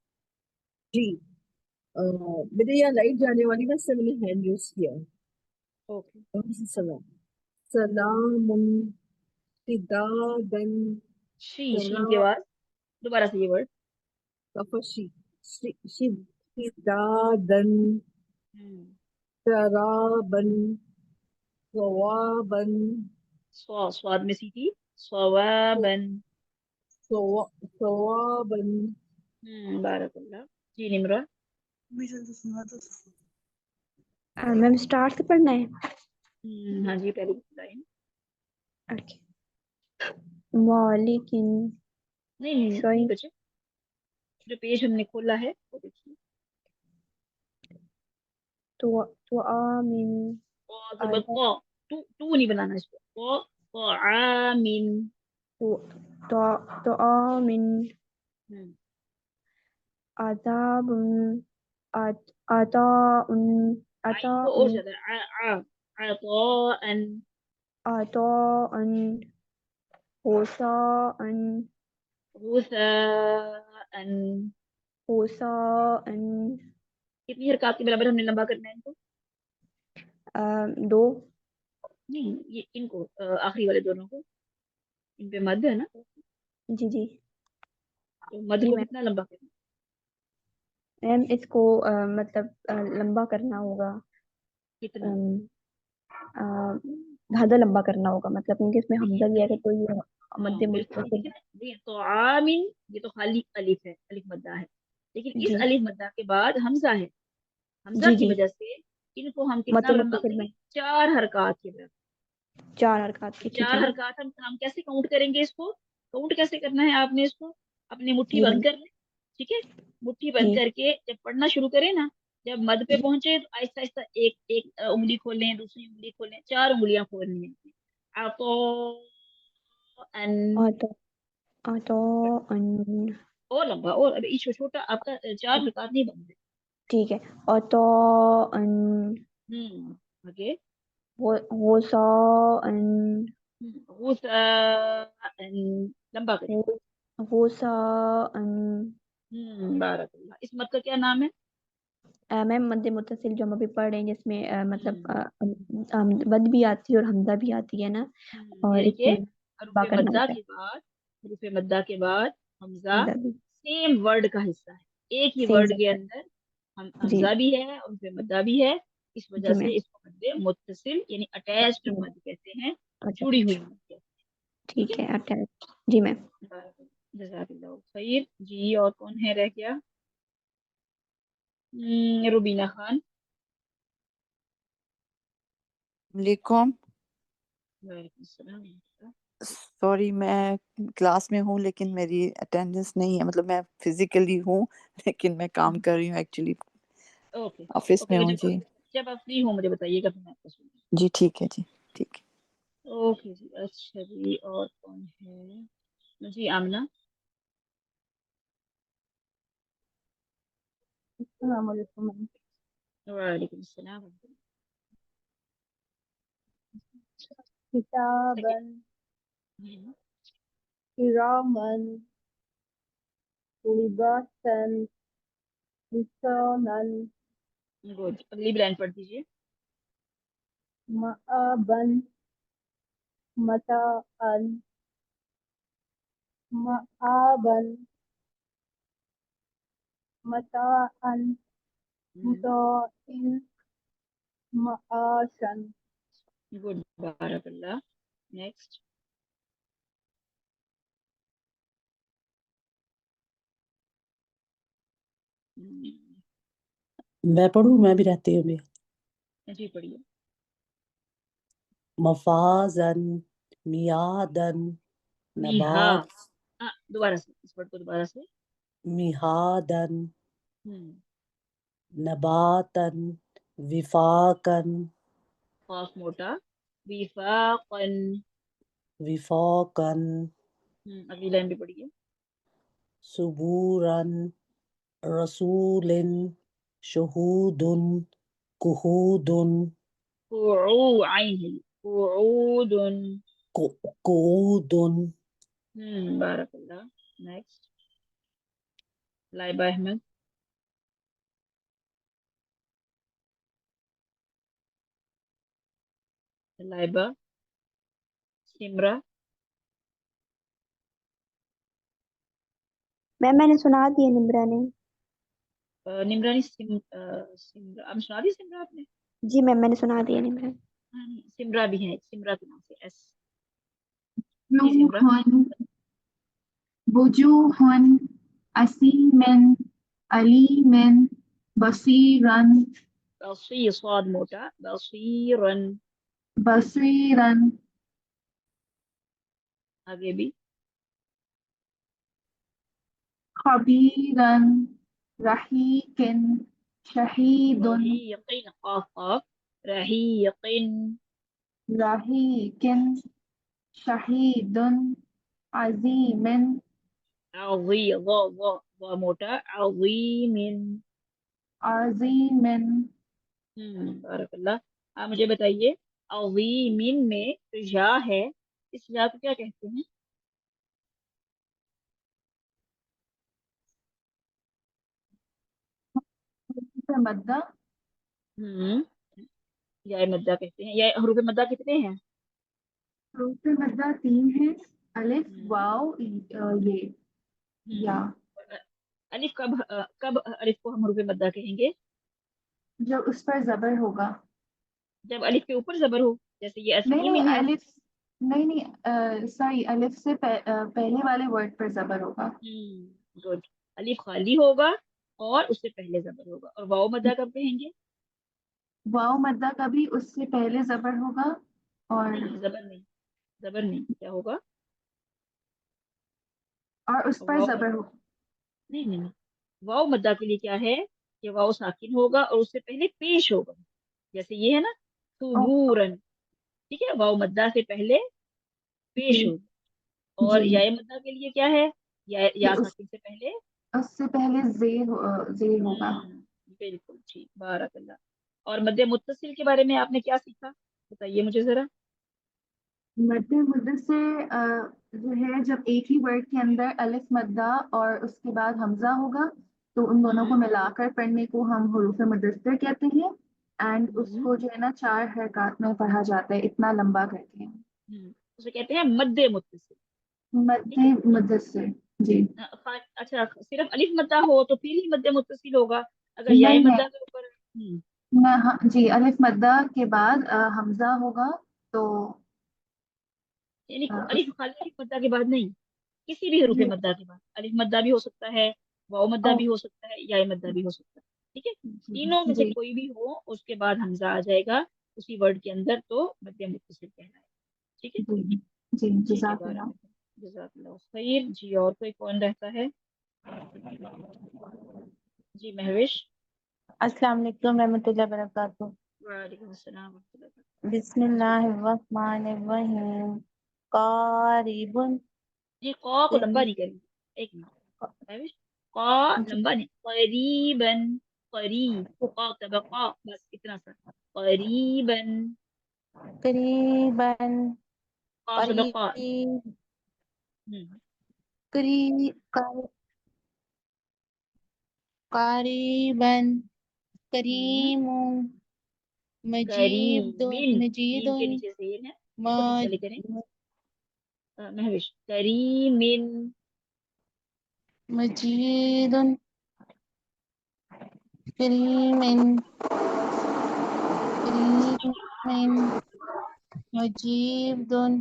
जी। मेरे यहाँ लाइट जाने वाली ना, इससे मैंने हैंड यूज किया है। ओके। सलाम, सलामुन, सिदादन, शीन की आवाज, दोबारा से ये वर्ड। सफशी, सिदादन, हम्म शराबन, सवाबन, स्वाद में सी थी, सवाबन। सवाबन। बारकल्लाह। जी निम्रा। मैम स्टार्ट से पढ़ना है। हाँ जी, पहली लाइन। ओके। मालिकिन नहीं नहीं नहीं शोई बच्चे, जो पेज हमने खोला है वो देखिए। तो आमिन से बस टू नहीं बनाना इसको, तो आमिन। तो आमिन हम्म, अदाबुन अताउन आइन को और ज्यादा अताअन। अताउन हुसाअन गुसाअन। हुसाअन कितनी हरकत के बराबर हमने लंबा करना है इनको? 2। नहीं, ये इनको आखिरी वाले दोनों को, इन पे मद है ना, जी जी तो मद जी को मैम। कितना लंबा करना मैम इसको मतलब लंबा करना होगा, है? कितना? ज्यादा लंबा करना होगा, मतलब क्योंकि इसमें हमजा देखिए दिया है तो ये हाँ मध्य बिल्कुल, मुल्क ठीक है ना, देखिए तो आमीन, ये तो खाली अलिफ है, अलिफ मद्दा है, लेकिन इस जी अलिफ मद्दा के बाद हमजा है, हमजा जी की जी वजह से इनको हम कितना मध्य लंबा मुत्तसिल में करेंगे? 4 हरकत के बराबर। 4 हरकत तो की, ठीक चार है। हरकत हम कैसे काउंट करेंगे इसको? काउंट कैसे करना है आपने इसको? अपनी मुट्ठी जी बंद मैम। कर ले, ठीक है, मुट्ठी बंद जी करके जब पढ़ना शुरू करें ना, जब मद पे जी पहुंचे तो आहिस्ता आहिस्ता एक एक उंगली खोलें, दूसरी उंगली खोलें, 4 उंगलियां खोलनी है। आपो अन। आतो आतो अन और लंबा, और अभी छोटा आपका 4 हरकत नहीं बन रहे। ठीक है। आतो अन आगे। वो सा अन गुसा अन, लंबा करें। वो सा अन बारकल्लाह। इस मद का क्या नाम है? मैम मध्य मुत्तसिल जो हम अभी पढ़ रहे हैं जिसमें मतलब हम्म, वद भी आती है और हमजा भी आती है ना, और यानी कि इसमें हरूफ बा करना मद्दा होता है, के बाद, हरूफ मद्दा के बाद हमजा हमजा भी सेम वर्ड का हिस्सा है, एक ही सेम वर्ड के होता है। अंदर हम जी हमजा भी है और उसमें मद्दा भी है, इस वजह जी से मैम। इसको मद्दे मुत्तसिल यानी अटैच्ड मद कहते हैं, अच्छा जुड़ी हुई मद कहते हैं। ठीक ठीक है, है अटैच। जी मैम। जज़ाकल्लाह खैर। जी और कौन है रह गया? रुबीना खान। वालेकुम। वालेकुम सलाम। सॉरी, मैं क्लास में हूँ लेकिन मेरी अटेंडेंस नहीं है, मतलब मैं फिजिकली हूँ लेकिन मैं काम कर रही हूँ एक्चुअली, ओके ऑफिस में ओके, हूँ जब जी। जब आप फ्री हो मुझे बताइएगा, फिर मैं आपको सुनूंगी। जी ठीक है जी, ठीक है। ओके जी, अच्छा जी, और कौन है? जी आमना। अस्सलाम वालेकुम मैम। वालेकुम सलाम। किताबन सेकंड। किरामन लिबासन लिसानन गुड, अगली लाइन पढ़ दीजिए। मआबन मताअन मआबन मताअन मुताइन मआशन। गुड, बारकल्लाह। नेक्स्ट। मैं पढ़ूँ, मैं भी रहती हूँ अभी। जी पढ़िए। मफाजन मियादन मिहा, नबात दोबारा से इस वर्ड को दोबारा से। मिहादन हम्म, नबातन विफाकन काफ मोटा, विफाकन। विफाकन अगली लाइन भी पढ़िए। सुबूरन रसूलिन शुहूदुन कुहूदुन आइन है, कुऊदुन। कुऊदुन। बारकल्लाह। नेक्स्ट। लाइबा अहमद। लाइबा। सिमरा। मैम मैंने सुना दिया निम्रा ने। निमरानी सिमरा, अब सुना दी सिमरा आपने? जी मैम मैंने सुना दिया निम्रा। हाँ, नहीं, सिमरा भी है, सिमरा के नाम से एस। जी सिमरन। वजूहन असीमन अलीमन बसीरन बसीर स्वाद मोटा, बसीरन। बसीरन आगे भी खबीरन रहीकन शहीदुन रहीकिन, काफ काफ, रहीकिन। रहीकन शहीदुन अजीमन अज़ी व मोटा, अज़ीमिन। अजीमन बारकल्लाह। आप मुझे बताइए, अज़ीमिन में जो या है, इस या को क्या कहते हैं? मद्दा या मद्दा कहते हैं। या हरूफ मद्दा कितने हैं? हरूफ मद्दा 3 है, अलिफ वाव ये या। अलिफ कब अलिफ को हम हरूफ मद्दा कहेंगे? जब उस पर जबर होगा। जब अलिफ के ऊपर जबर हो, जैसे ये नहीं असली में नहीं है। अलिफ नहीं सॉरी अलिफ से पहले वाले वर्ड पर जबर होगा। गुड। अलिफ खाली होगा और उससे पहले जबर होगा। और वाव मद्दा कब कहेंगे? वाव मद्दा का भी उससे पहले जबर होगा और नहीं, जबर नहीं, क्या होगा? और उस पर वाव जबर होगा। नहीं, वाव मद्दा के लिए क्या है कि वाव साकिन होगा और उससे पहले पेश होगा। जैसे ये है ना, सुबूरन, ठीक है, वाव मद्दा से पहले पेश होगा। और जी या मद्दा के लिए क्या है? या उस साकिन से पहले उससे पहले जे होगा। बिल्कुल ठीक, बारकल्लाह। और मद्दे मुत्तसिल के बारे में आपने क्या सीखा, बताइए मुझे जरा। मद्दे मुद्दे से जो है, जब एक ही वर्ड के अंदर अलिफ मद्दा और उसके बाद हमजा होगा तो उन दोनों को मिलाकर पढ़ने को हम हुरूफ मुद्दस्सिर कहते हैं। एंड उसको जो है ना 4 हरकत में पढ़ा जाता है, इतना लंबा करके। उसे कहते हैं मद्दे मुत्तसिल। मद्दे मुद्दस्सिर जी। अच्छा, सिर्फ अलिफ मद्दा हो तो फिर ही मद्दे मुत्तसिल होगा। अगर या नहीं मद्दा के ऊपर हाँ जी, अलिफ मद्दा के बाद हमजा होगा तो यानी अलिफ खाली अलिफ मद्दा के बाद नहीं, किसी भी हरूफ मद्दा के बाद अलिफ मद्दा भी हो सकता है, वाव मद्दा भी हो सकता है, या मद्दा भी हो सकता है। ठीक है, तीनों में से जी कोई भी हो उसके बाद हमजा आ जाएगा उसी वर्ड के अंदर, तो मद्दे मुत्तसिल कहलाएगा। ठीक है, जी ठीक है, जज़ाकल्लाह। जज़ाकल्लाह खैर जी। और कोई कौन रहता है? जी महविश। अस्सलाम वालेकुम रहमतुल्लाहि व बरकातुहू। वालेकुम अस्सलाम रहमतुल्लाहि व बरकातुहू। बिस्मिल्लाहिर्रहमानिर्रहीम। कारिबुन जी क़ा को लंबा नहीं करेंगे, एक मिनट महविश। क़ा लंबा नहीं, क़रीबन, क़रीब, क़ा तबक़ा, बस इतना सा, क़रीबन। करीबन क़ाफ सदक़ा। करीबन करीमु करीमिन, मीम के मजीदुन नीचे ज़ेर है, इसको नीचे वाले करें। महविश करीमिन, मजीदुन करीमिन करीमिन मजीदुन।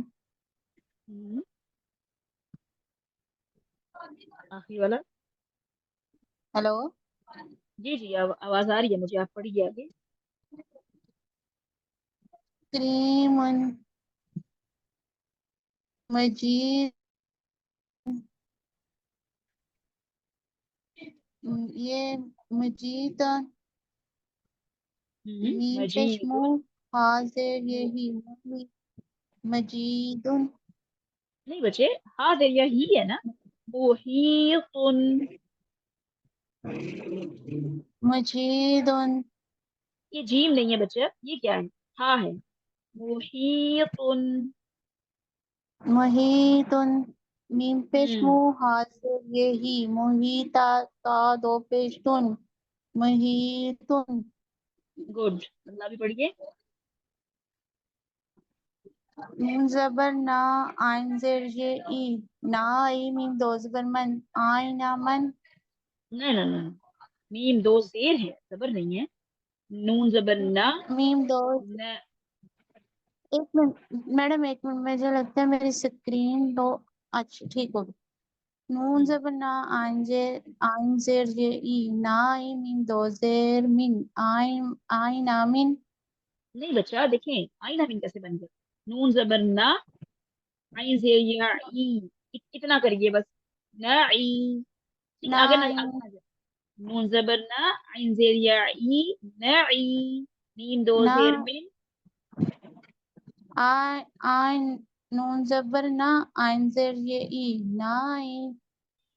आखिरी वाला। हेलो जी जी, आवाज आ रही है मुझे, आप पढ़िए आगे। करीमुन मजीद, ये मजीदन मीम पेश मुंह हाजिर यही मजीदुन। नहीं बच्चे, हाजिर या ही है ना, मुहीतुन। मजीदुन ये जीम नहीं है बच्चे, ये क्या है? हा है, मुहीतुन। मुहीतुन मीम पेश मुंह हाजिर यही मुहीता ता दो पेश तुन मुहीतुन। गुड, अल्लाह भी पढ़िए। मीम जबर ना आइन जेर ये ई ना आई मीम दो जबर मन आई ना मन। ना, मीम दो जेर है, जबर नहीं है। नून जबर ना, मीम दो न एक मिनट मैडम, एक मिनट, मुझे लगता है मेरी स्क्रीन तो अच्छा ठीक होगी। नून जबर ना, आइन जेर ये ई, नाई मीन दो जेर मिन, आइन आइन आमिन। नहीं बच्चा, देखें आइन आमीन कैसे बन गया। नून जबर ना, आइन जेर या ई, इतना करिए बस। ना ई, ठीक है, आगे ना, नाइन आगे ना जाए। नून जबर ना, आइन जेर या ई, नई, मीम दो ना, जेर मिन। आइन नून जबर ना, आइन जेर ये ई, नाई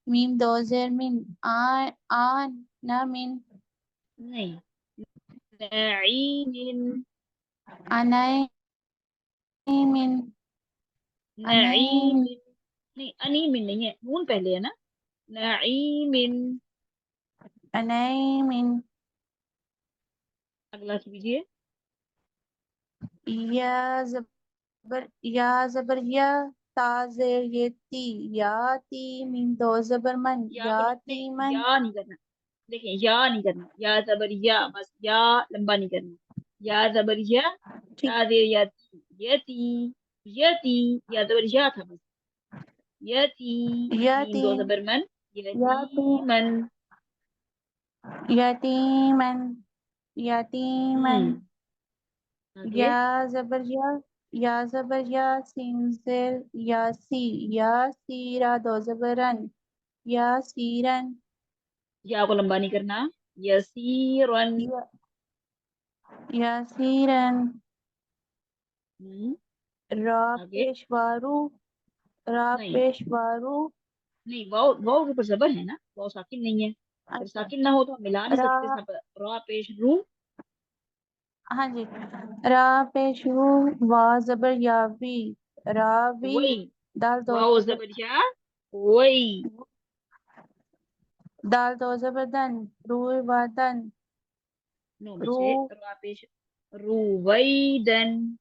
मीम दो जेर मिन, आन ना मिन, नहीं, नईमिन, अनई मिन, अनई मिन, नईमिन, नहीं अनीमिन नहीं है, नून पहले है ना। नईमिन, अनई मिन, अगला कीजिए। या जबर या, ताजेर ये ती, या ती मीम दो जबर मन, या को या नहीं, ती मन। या नहीं करना। देखिए या नहीं करना, या जबर या, बस या लंबा नहीं करना। या जबर या, ठीक, ताजेर या ती, यती, यती, या जबर या था बस। यती, या मीम ती, दो जबर मन, या ती, यतीमन। यतीमन, यतीमन। आगे। या जबर या जबर या, सीन जेर यासी, या सीरा दो जबरन, या सीरन। या को लंबा नहीं करना। यसीरन। या, या सीरन। रा आगे। पेशवारू, रा नहीं पेशवारू। नहीं, वाव वाव के ऊपर जबर है ना, वाव साकिन नहीं है। अगर अच्छा, साकिन ना हो तो हम मिला नहीं रा, सकते सब। रा पेश रू। हाँ जी, रा पेशरू, वा जबर यावी, रावी, वही, दाल दो वाव जबर, जबर या, वही। दाल दो जबर दन, रूई वादन, नो रू, बच्चे, रा पेश रूवैदन।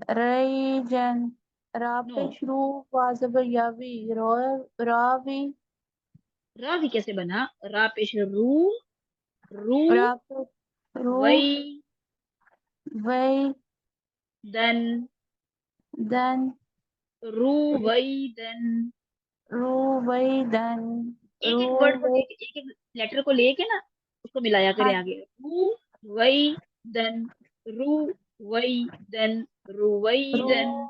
रईजन, रा नो, पेशरू, वा जबर यावी, रो, रावी, रा भी कैसे बना। रा पेश रू, रू, रा पेशरू, वै, वई, दन, दन, रूवैदन। रू वई दन, एक रू एक वर्ड को वई, लेके, एक एक लेटर को लेके ना, उसको मिलाया हाँ करें आगे। रू वई दन, रू वई दन, रू, रुवैदन।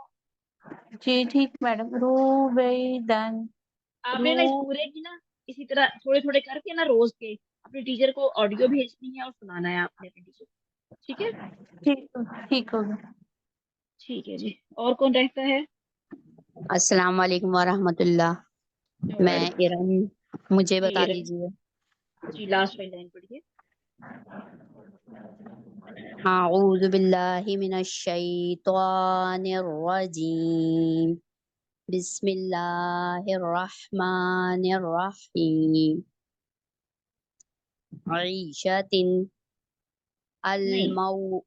जी ठीक मैडम, रू वई दन, आपने रू, ना इस पूरे की ना इसी तरह थोड़े थोड़े करके ना रोज के अपने टीचर को ऑडियो भेजनी है और सुनाना है आपने अपने टीचर को। ठीक है। ठीक, ठीक हो गया। ठीक है जी, और कौन रहता है। अस्सलाम वालेकुम वरहमतुल्लाह। मैं वालेकुम। इरम, मुझे जी बता इरम, दीजिए। जी लास्ट वाली लाइन पढ़िए। अऊज़ु बिल्लाहि मिनश शैतानिर रजीम। बिस्मिल्लाहिर रहमानिर रहीम। ईशतिन अल नहीं, मऊ।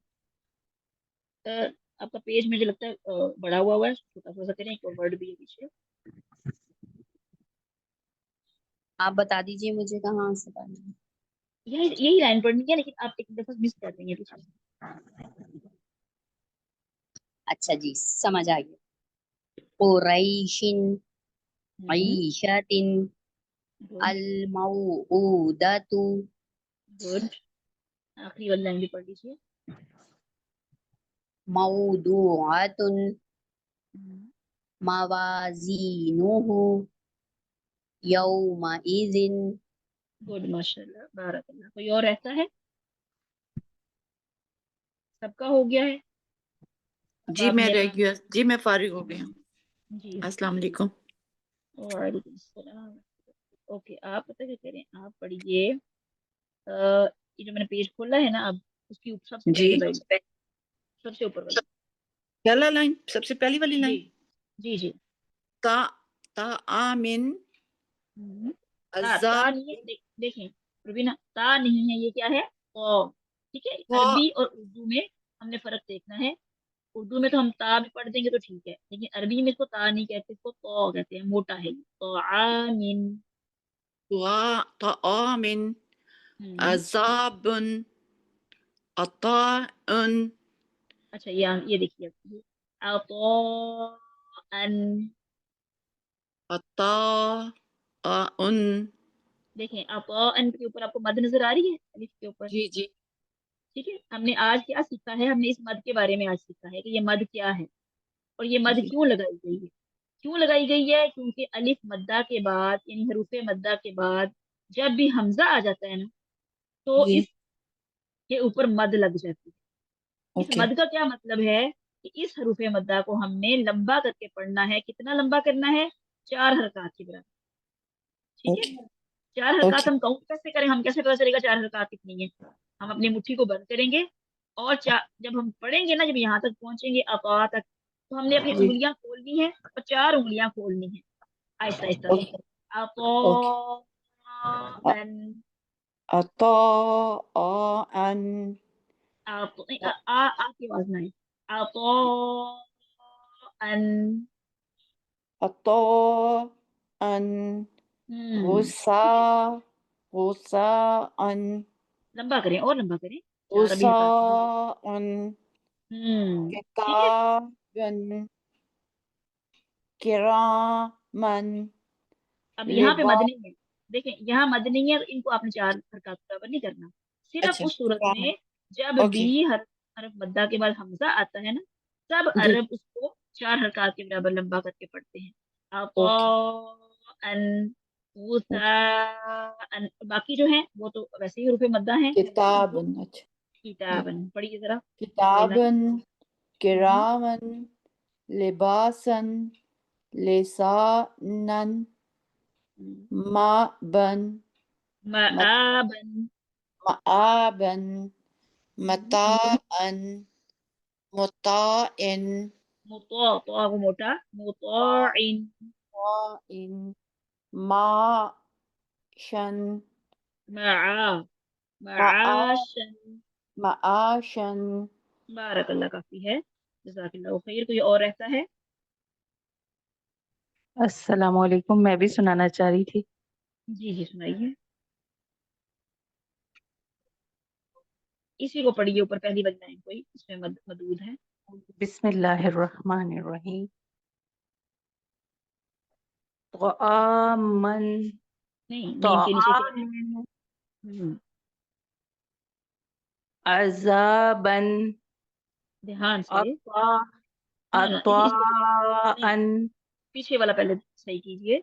आपका पेज मुझे लगता है बड़ा हुआ है, छोटा सा करें, एक और वर्ड भी है पीछे। आप बता दीजिए मुझे कहाँ से पढ़ना है। यही लाइन पढ़नी है, लेकिन आप एक दफा मिस कर रही हैं पीछे से। अच्छा जी, समझ आ गया। कुरैशिन ईशतिन गुड, अल मऊदतु। गुड। आखिरी वाली लाइन भी पढ़ लीजिए। मौदूअतुन मवाजीनुहु यौमइज़िन। गुड, माशाल्लाह, बारकल्लाह। कोई और रहता है। सबका हो गया है। अब जी आप मैं रह मेरा, गया जी, मैं फारिग हो गई हूँ। जी अस्सलाम वालेकुम। वालेकुम सलाम। ओके, आप पता क्या करें, आप पढ़िए। ये जो मैंने पेज खोला है ना, अब उसकी सबसे जी, पहले लाइन, सबसे ऊपर वाली। पहला लाइन, सबसे पहली वाली जी लाइन। जी जी। ता ता आमिन ता अज़ाब। नहीं है, देखें रुबीना, ता नहीं है, ये क्या है, ओ। ठीक है, वा अरबी और उर्दू में हमने फर्क देखना है। उर्दू में तो हम ता भी पढ़ देंगे तो ठीक है, लेकिन अरबी में इसको ता नहीं कहते, इसको तो कहते हैं, मोटा है ये। तो आमीन। वा ता आमिन हम्म, अज़ाबुन अताउन अच्छा ये देखिए अन, अता उन। देखें अन के ऊपर आपको मद नजर आ रही है अलिफ के ऊपर। जी जी। ठीक है, हमने आज क्या सीखा है, हमने इस मद के बारे में आज सीखा है कि ये मद क्या है और ये मद जी क्यों लगाई गई है। क्यों लगाई गई है? क्योंकि अलिफ मद्दा के बाद यानी हरूफे मद्दा के बाद जब भी हमजा आ जाता है ना, तो जी। इसके ऊपर मद लग जाती है। इस ओके मद का क्या मतलब है कि इस हरूफे मद्दा को हमने लंबा करके पढ़ना है। कितना लंबा करना है? 4 हरकत के बराबर। ठीक है, ओके 4 हरकत ओके। हम काउंट कैसे करें? हम कैसे पता चलेगा 4 हरकत कितनी है? हम अपनी मुट्ठी को बंद करेंगे और जब हम पढ़ेंगे ना, जब यहाँ तक पहुंचेंगे अपा तक, तो हमने अपनी जी उंगलियां खोलनी है और 4 उंगलियां खोलनी है आहिस्ता आहिस्ता से। Okay okay. अपो एन, अता अन। आप नहीं, आ की आवाज ना है। अपो एन। अता अन। हम्म, गुस्सा गुस्सा अन। लंबा करें और लंबा करें, 4 अभी गुस्सा हरकत। अन। ठीक है। किताबन किरामन अब यहाँ पे लिबा। मद नहीं है, देखें यहाँ मद नहीं है, तो इनको आपने 4 हरकत बराबर नहीं करना। सिर्फ अच्छा उस सूरत किरामन। में जब ओके भी हरफ मद्दा के बाद हमजा आता है ना, तब जी। अरब उसको 4 हरकत के बराबर लंबा करके पढ़ते हैं। Okay um, okay. बाकी जो है वो तो वैसे ही हरूफे मद्दा हैं। उनको किताबन। अच्छा जी। किताबन पढ़िए जरा, बाई लाइन। किताबन हम्म, किरामन लिबासन लिसानन हम्म। माबन मआबन। मआबन हम्म, मताअन मुताइन तो वो मोटा, मुताइन। मुताइन माशन मआ, मआ मआशन। माशन। बारकल्लाह, काफी है, जज़ाकल्लाहु खैर। कोई और रहता है? अस्सलाम वालेकुम, मैं भी सुनाना चाह रही थी। जी जी सुनाइए। इसी को पढ़िए, ऊपर पहली वाली लाइन कोई इसमें मदूद है। बिस्मिल्लाहिर्रहमानिर्रहीम। तआमन नहीं, मीम के नीचे क्या है? तआमन हम्म, अज़ाबन ध्यान से। अता ना इसको नहीं, अताअन पीछे वाला पहले सही कीजिए।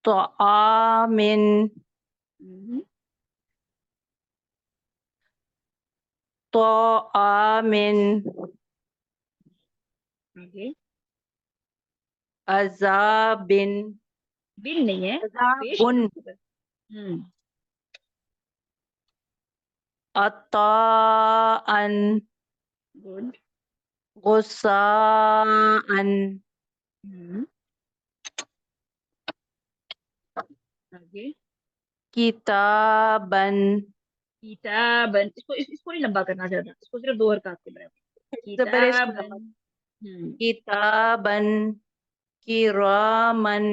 तआमिन हम्म, तआमिन आगे। अज़ाबिन बिन नहीं है, पेश है अज़ाबुन उसके ऊपर। अताअन गुड। गुस्साअन आगे। किताबन। किताबन, इसको नहीं लंबा करना ज्यादा, इसको सिर्फ 2 हरकत के बराबर। जबर है किताबन। किताबन किरामन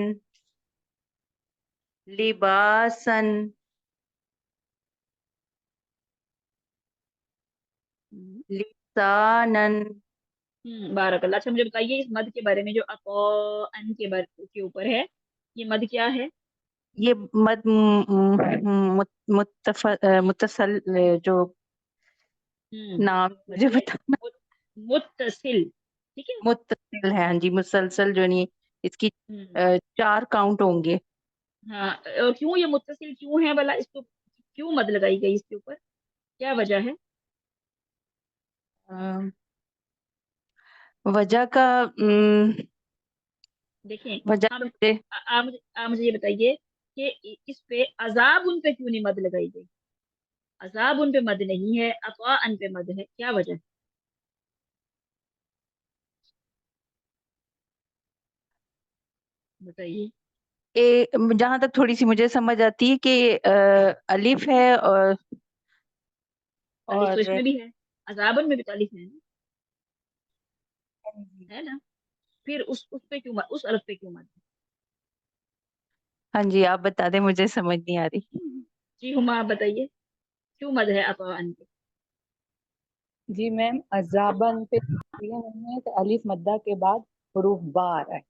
लिबासन लिसानन। बारकल्लाह। अच्छा मुझे बताइए इस मद के बारे में जो अन के बारे के ऊपर है, ये मद क्या है? ये मद मुत्तसल जो नाम मुझे बताइए। बताना। मुत्तसिल। ठीक है। मुत्तसिल है, हाँ जी, मुसलसल जो नहीं, इसकी हम्म, 4 काउंट होंगे। हाँ, और क्यों ये मुत्तसिल क्यों है भला? इसको क्यों मद लगाई गई इसके ऊपर? क्या वजह है? अ, वजह का देखें, वजह हम मुझे आप मुझे ये बताइए कि इस पे अजाब उन पे क्यों नहीं मद लगाई गई? अजाब उन पे मद नहीं है, अतवा अन पे मद है, क्या वजह है? बताइए। जहां तक थोड़ी सी मुझे समझ आती है कि अलिफ है अलिफ तो और इसमें भी है, अजाबन में भी तो अलिफ है ना? है ना? फिर उस पे क्यों उस अरफ पे क्यों मत? हाँ जी, आप बता दें, मुझे समझ नहीं आ रही। जी हुमा, आप बताइए क्यों मद है अतवा अन पे? جی میم عذابن پہ اس لیے نہیں ہے کہ الف مدہ کے بعد حروف با آ رہا ہے،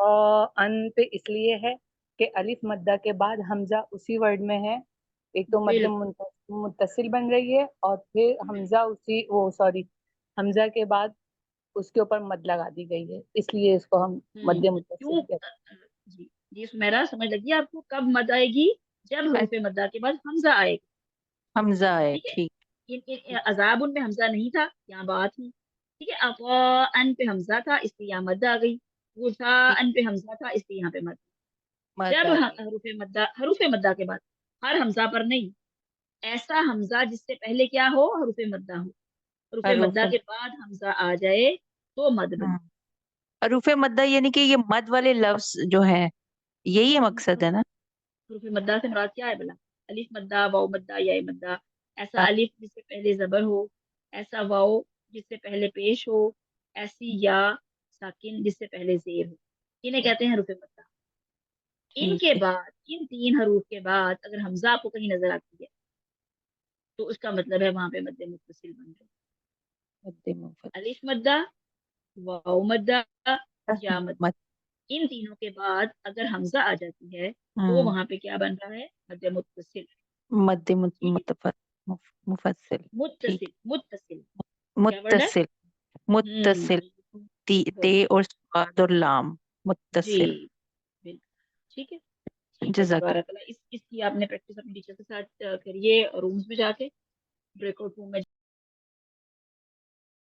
اور ان پہ اس لیے ہے کہ الف مدہ کے بعد حمزہ اسی ورڈ میں ہے، ایک تو مد متصل بن رہی ہے اور پھر حمزہ اسی وہ سوری حمزہ کے بعد اس کے اوپر مد لگا دی گئی ہے، اس لیے اس کو ہم مد متصل کہتے ہیں۔ جی جی سمیرا سمجھ لگی آپ کو کب مد آئے گی؟ جب حروف مدہ کے بعد حمزہ آئے گا، حمزہ آئے، ٹھیک ٹھیک۔ ہے۔ عذاب ان میں حمزہ نہیں تھا، یہاں بات تھی، ٹھیک ہے۔ ان پہ حمزہ تھا اس لیے یہاں مد آ گئی، ان پہ حمزہ تھا اس لیے یہاں پہ مد۔ جب حروف مدہ کے بعد ہر حمزہ پر نہیں، ایسا حمزہ جس سے پہلے کیا ہو حروف مدہ ہو، حروف مدہ کے بعد حمزہ آ جائے تو مد بنے۔ حروف مدہ یعنی کہ یہ مد والے لفظ جو ہیں یہی مقصد ہے نا؟ حروف مدہ سے مراد کیا ہے بلا؟ الف مدہ، واو مدہ، یا مدہ، ایسا الف جس سے پہلے زبر ہو، ایسا واو جس سے پہلے پیش ہو، ایسی یا ساکن جس سے پہلے زیر ہو، انہیں کہتے ہیں حروف مدہ۔ ان کے بعد ان تین حروف کے بعد اگر حمزہ آپ کو کہیں نظر آتی ہے تو اس کا مطلب ہے وہاں پہ مد متصل بن رہا، الف مدہ، واو مدہ، یا مدہ۔ ان تینوں کے بعد اگر حمزہ آ جاتی ہے تو وہاں پہ کیا بن رہا ہے؟ مد متصل، مد مفصل، متصل متصل متصل متصل، تے اور صاد اور لام متصل۔ جی بالکل ٹھیک ہے، ٹھیک ہے، جزاک تبارک اللہ۔ اس کی آپ نے پریکٹس اپنے ٹیچر کے ساتھ کریے رومز میں جا کے، بریک آؤٹ روم میں